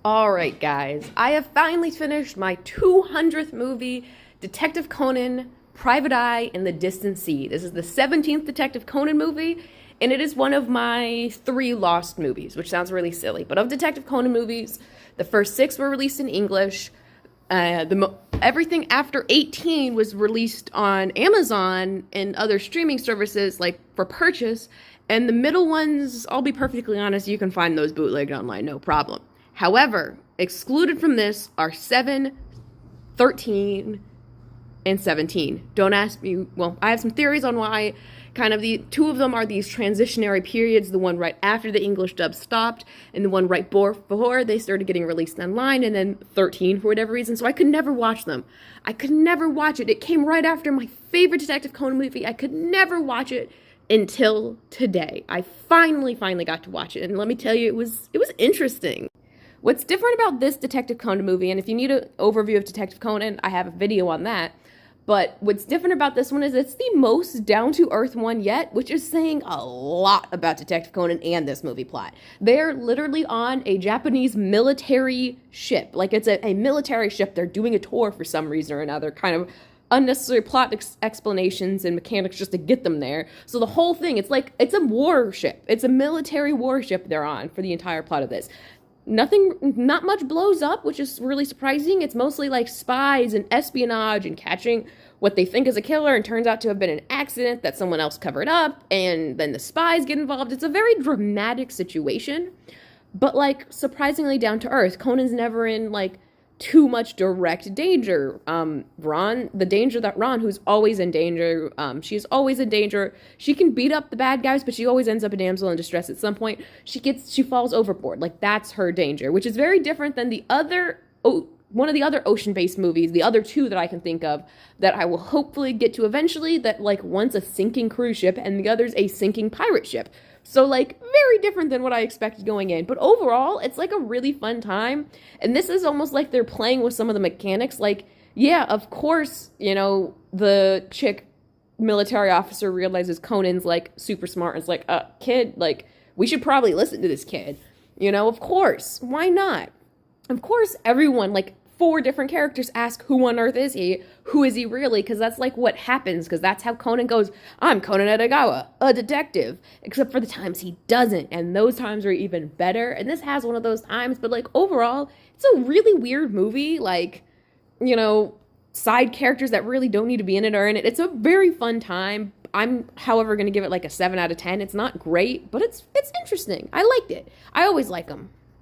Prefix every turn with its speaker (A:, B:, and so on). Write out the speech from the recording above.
A: Alright, guys, I have finally finished my 200th movie, Detective Conan, Private Eye, and the Distant Sea. This is the 17th Detective Conan movie, and it is one of my 3 lost movies, which sounds really silly. But of Detective Conan movies, the first 6 were released in English. Everything after 18 was released on Amazon and other streaming services, like for purchase. And the middle ones, I'll be perfectly honest, you can find those bootlegged online, no problem. However, excluded from this are 7, 13, and 17. Don't ask me, well, I have some theories on why. Kind of the 2 of them are these transitionary periods, the one right after the English dub stopped, and the one right before they started getting released online, and then 13 for whatever reason, so I could never watch them. I could never watch it. It came right after my favorite Detective Conan movie. I could never watch it until today. I finally got to watch it, and let me tell you, it was interesting. What's different about this Detective Conan movie, and if you need an overview of Detective Conan, I have a video on that, but what's different about this one is it's the most down-to-earth one yet, which is saying a lot about Detective Conan and this movie plot. They're literally on a Japanese military ship. Like, it's a military ship. They're doing a tour for some reason or another, kind of unnecessary plot explanations and mechanics just to get them there. So the whole thing, it's like, it's a warship. It's a military warship they're on for the entire plot of this. Not much blows up, which is really surprising. It's mostly like spies and espionage and catching what they think is a killer and turns out to have been an accident that someone else covered up, and then the spies get involved. It's a very dramatic situation, but like surprisingly down to earth. Conan's never in like too much direct danger. The danger that Ron, who's always in danger, she's always in danger. She can beat up the bad guys, but she always ends up a damsel in distress at some point. She falls overboard. Like, that's her danger, which is very different than one of the other ocean-based movies, the other 2 that I can think of, that I will hopefully get to eventually, that, like, one's a sinking cruise ship and the other's a sinking pirate ship. So, like, very different than what I expected going in. But overall, it's, like, a really fun time. And this is almost like they're playing with some of the mechanics. Like, yeah, of course, you know, the chick military officer realizes Conan's, like, super smart. And it's like, kid, like, we should probably listen to this kid. You know, of course. Why not? Of course, everyone, like, 4 different characters ask, who on earth is he? Who is he really? Because that's like what happens, because that's how Conan goes, I'm Conan Edogawa, a detective. Except for the times he doesn't, and those times are even better. And this has one of those times, but like overall, it's a really weird movie. Like, you know, side characters that really don't need to be in it are in it. It's a very fun time. I'm, however, going to give it like a 7 out of 10. It's not great, but it's interesting. I liked it. I always like them.